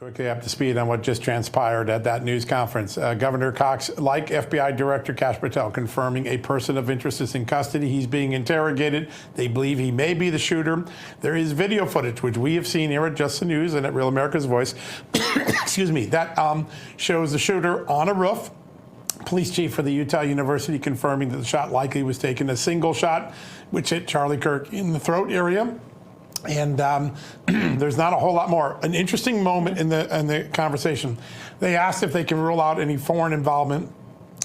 Quickly up to speed on what just transpired at that news conference. Governor Cox, like FBI Director Kash Patel, confirming a person of interest is in custody. He's being interrogated. They believe he may be the shooter. There is video footage, which we have seen here at Just the News and at Real America's Voice, excuse me, that shows the shooter on a roof. Police chief for the Utah University confirming that the shot likely was taken a single shot, which hit Charlie Kirk in the throat area. And there's not a whole lot more. An interesting moment in the conversation. They asked if they can rule out any foreign involvement.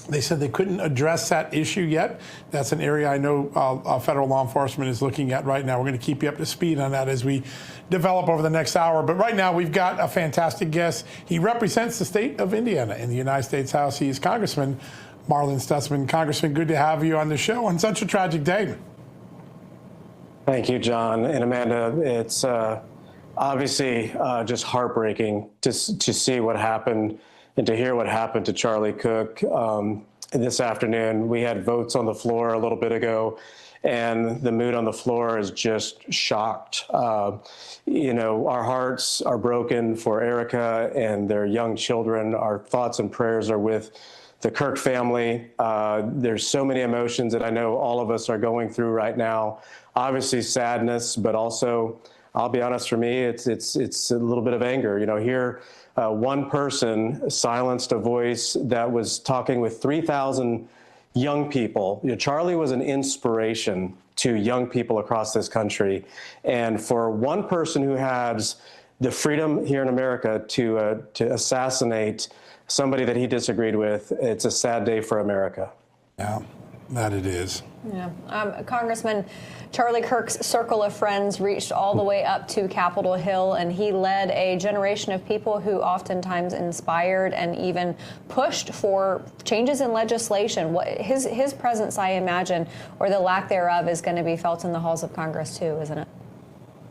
They said they couldn't address that issue yet. That's an area I know federal law enforcement is looking at right now. We're going to keep you up to speed on that as we develop over the next hour. But right now, we've got a fantastic guest. He represents the state of Indiana in the United States House. He is Congressman Marlin Stutzman. Congressman, good to have you on the show on such a tragic day. Thank you, John and Amanda. It's obviously just heartbreaking to see what happened and to hear what happened to Charlie Kirk this afternoon. We had votes on the floor a little bit ago, and the mood on the floor is just shocked. You know, our hearts are broken for Erica and their young children. Our thoughts and prayers are with the Kirk family. There's so many emotions that I know all of us are going through right now. Obviously sadness, but also, I'll be honest, for me, it's a little bit of anger. You know, here, one person silenced a voice that was talking with 3,000 young people. You know, Charlie was an inspiration to young people across this country. And for one person who has the freedom here in America to assassinate somebody that he disagreed with, it's a sad day for America. Yeah, that it is. Yeah. Congressman, Charlie Kirk's circle of friends reached all the way up to Capitol Hill, and he led a generation of people who oftentimes inspired and even pushed for changes in legislation. His presence, I imagine, or the lack thereof, is going to be felt in the halls of Congress too, isn't it?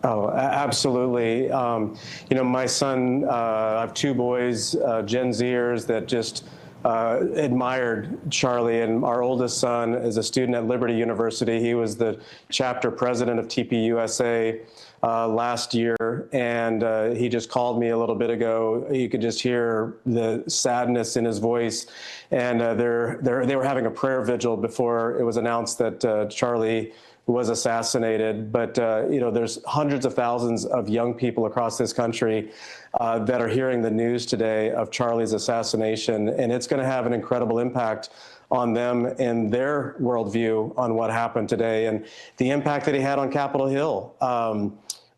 Oh, absolutely. You know, my son, I have two boys, Gen Zers, that just admired Charlie, and our oldest son is a student at Liberty University. He was the chapter president of TPUSA last year, and he just called me a little bit ago. You could just hear the sadness in his voice, and they were having a prayer vigil before it was announced that Charlie was assassinated. But you know, there's hundreds of thousands of young people across this country that are hearing the news today of Charlie's assassination, and it's going to have an incredible impact on them and their worldview on what happened today. And the impact that he had on Capitol Hill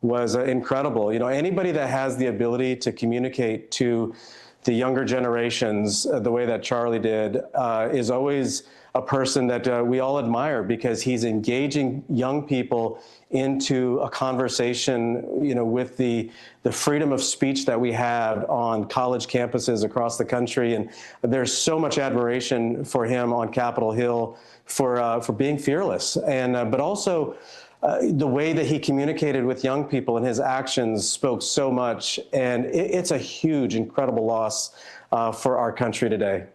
was incredible. You know, anybody that has the ability to communicate to the younger generations the way that Charlie did is always a person that we all admire, because he's engaging young people into a conversation, you know, with the freedom of speech that we have on college campuses across the country. And there's so much admiration for him on Capitol Hill for being fearless, and but also the way that he communicated with young people, and his actions spoke so much. And it's a huge, incredible loss for our country today.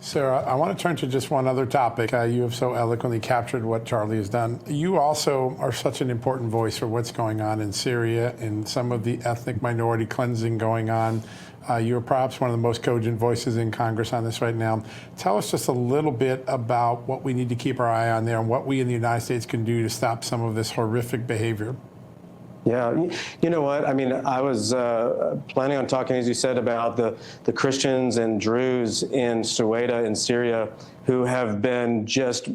Sarah, I want to turn to just one other topic. You have so eloquently captured what Charlie has done. You also are such an important voice for what's going on in Syria and some of the ethnic minority cleansing going on. You're perhaps one of the most cogent voices in Congress on this right now. Tell us just a little bit about what we need to keep our eye on there and what we in the United States can do to stop some of this horrific behavior. Yeah, you know what? I mean, I was planning on talking, as you said, about the Christians and Druze in Suwaida in Syria who have been just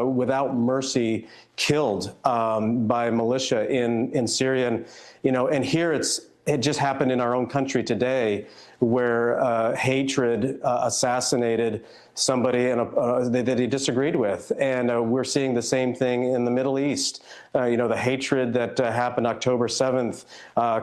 without mercy killed by militia in Syria. And, you know, and here it just happened in our own country today, where hatred assassinated somebody that he disagreed with. And we're seeing the same thing in the Middle East. You know, the hatred that happened October 7th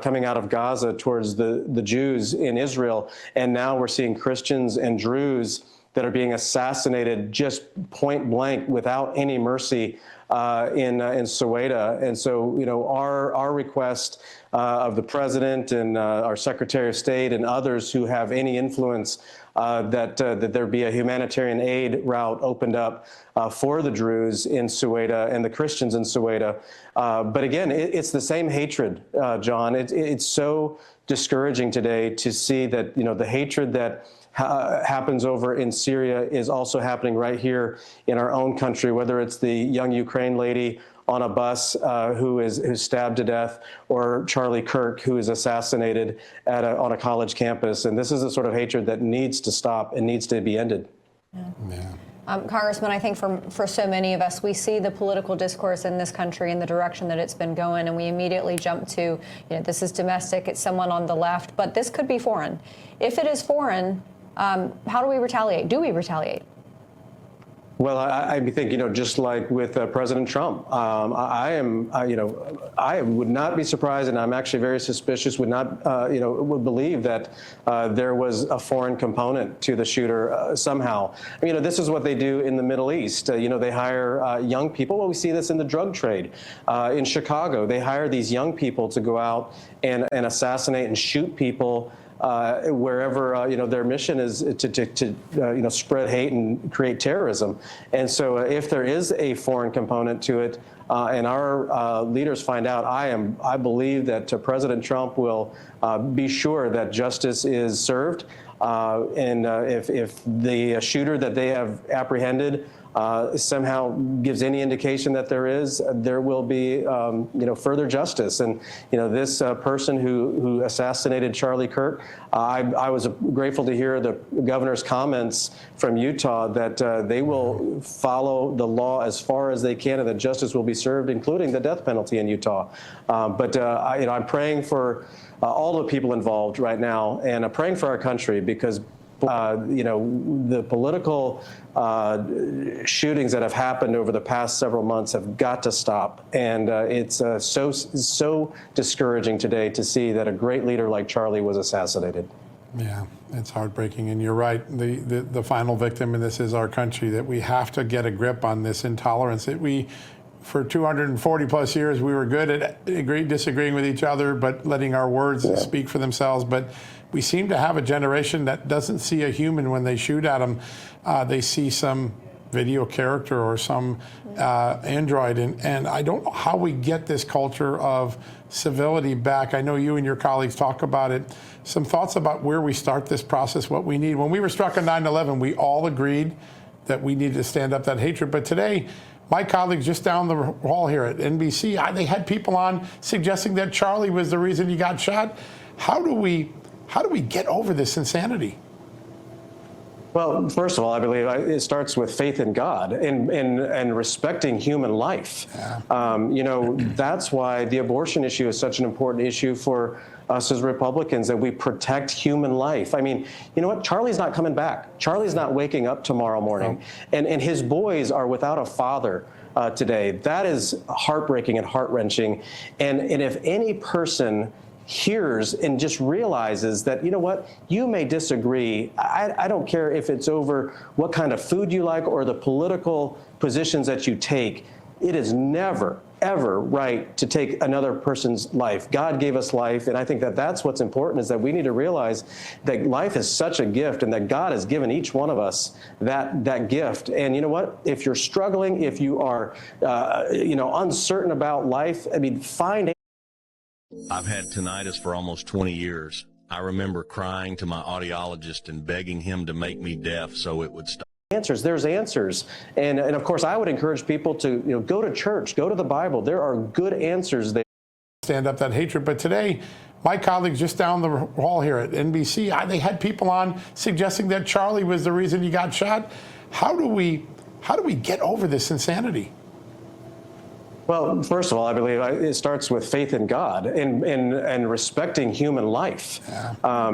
coming out of Gaza towards the Jews in Israel. And now we're seeing Christians and Druze that are being assassinated just point blank without any mercy in Suwaida. And so, you know, our request of the president and our Secretary of State and others who have any influence that there be a humanitarian aid route opened up for the Druze in Suwaida and the Christians in Suwaida. But again, it's the same hatred, John. It's so discouraging today to see that, the hatred that happens over in Syria is also happening right here in our own country, whether it's the young Ukraine lady on a bus who's stabbed to death, or Charlie Kirk, who is assassinated on a college campus. And this is the sort of hatred that needs to stop and needs to be ended. Yeah. Congressman, I think for so many of us, we see the political discourse in this country and the direction that it's been going, and we immediately jump to, this is domestic, it's someone on the left, but this could be foreign. If it is foreign, how do we retaliate? Do we retaliate? Well, I think, just like with President Trump, I would not be surprised, and I'm actually very suspicious, would believe that there was a foreign component to the shooter somehow. This is what they do in the Middle East. They hire young people. Well, we see this in the drug trade. In Chicago, they hire these young people to go out and assassinate and shoot people wherever their mission is to spread hate and create terrorism. And so if there is a foreign component to it, and our leaders find out, I believe that President Trump will be sure that justice is served. And if the shooter that they have apprehended somehow gives any indication that there will be, further justice. And, this person who assassinated Charlie Kirk, I was grateful to hear the governor's comments from Utah that they will follow the law as far as they can and that justice will be served, including the death penalty in Utah. But I'm praying for all the people involved right now, and I'm praying for our country because the political shootings that have happened over the past several months have got to stop. And it's so discouraging today to see that a great leader like Charlie was assassinated. Yeah, it's heartbreaking. And you're right. The final victim in this is our country, that we have to get a grip on this intolerance. For 240 plus years, we were good at disagreeing with each other, but letting our words speak for themselves. But we seem to have a generation that doesn't see a human when they shoot at them. They see some video character or some android. And I don't know how we get this culture of civility back. I know you and your colleagues talk about it. Some thoughts about where we start this process, what we need. When we were struck on 9/11, we all agreed that we needed to stand up that hatred. But today, my colleagues just down the hall here at NBC, they had people on suggesting that Charlie was the reason he got shot. How do we get over this insanity? Well, first of all, I believe it starts with faith in God and respecting human life. Yeah. That's why the abortion issue is such an important issue for us as Republicans, that we protect human life. You know what? Charlie's not coming back. Charlie's not waking up tomorrow morning. Oh. And his boys are without a father today. That is heartbreaking and heart-wrenching. And if any person hears and just realizes that, you may disagree. I don't care if it's over what kind of food you like or the political positions that you take. It is never, ever right to take another person's life. God gave us life, and I think that that's what's important, is that we need to realize that life is such a gift and that God has given each one of us that gift. And you know what? If you're struggling, if you are, uncertain about life, find. I've had tinnitus for almost 20 years. I remember crying to my audiologist and begging him to make me deaf so it would stop. There's answers. And of course, I would encourage people to go to church, go to the Bible. There are good answers there. Stand up that hatred. But today, my colleagues just down the hall here at NBC, they had people on suggesting that Charlie was the reason he got shot. How do we get over this insanity? Well, first of all, I believe it starts with faith in God and respecting human life. Yeah.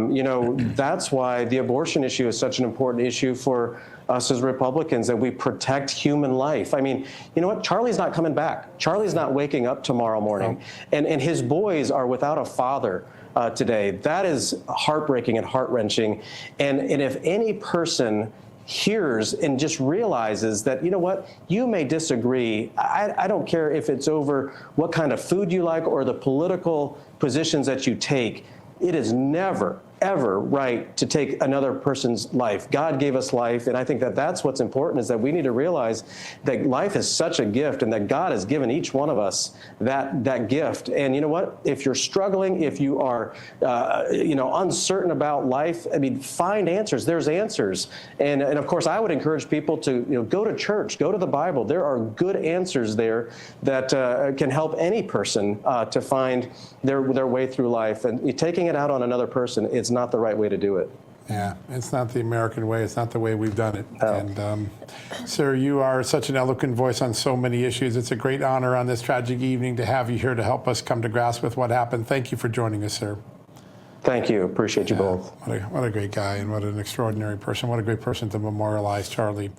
That's why the abortion issue is such an important issue for us as Republicans, that we protect human life. You know what? Charlie's not coming back. Charlie's not waking up tomorrow morning. Oh. And his boys are without a father today. That is heartbreaking and heart-wrenching. And if any person hears and just realizes that, you may disagree. I don't care if it's over what kind of food you like or the political positions that you take. It is never, ever right to take another person's life. God gave us life, and I think that that's what's important, is that we need to realize that life is such a gift, and that God has given each one of us that gift. And you know what? If you're struggling, if you are uncertain about life, I mean, find answers. There's answers. And of course, I would encourage people to go to church, go to the Bible. There are good answers there that can help any person to find their way through life. And taking it out on another person, it's not the right way to do it. Yeah, it's not the American way. It's not the way we've done it. No. And, sir, you are such an eloquent voice on so many issues. It's a great honor on this tragic evening to have you here to help us come to grasp with what happened. Thank you for joining us, sir. Thank you. Appreciate you both. What a great guy, and what an extraordinary person. What a great person to memorialize Charlie.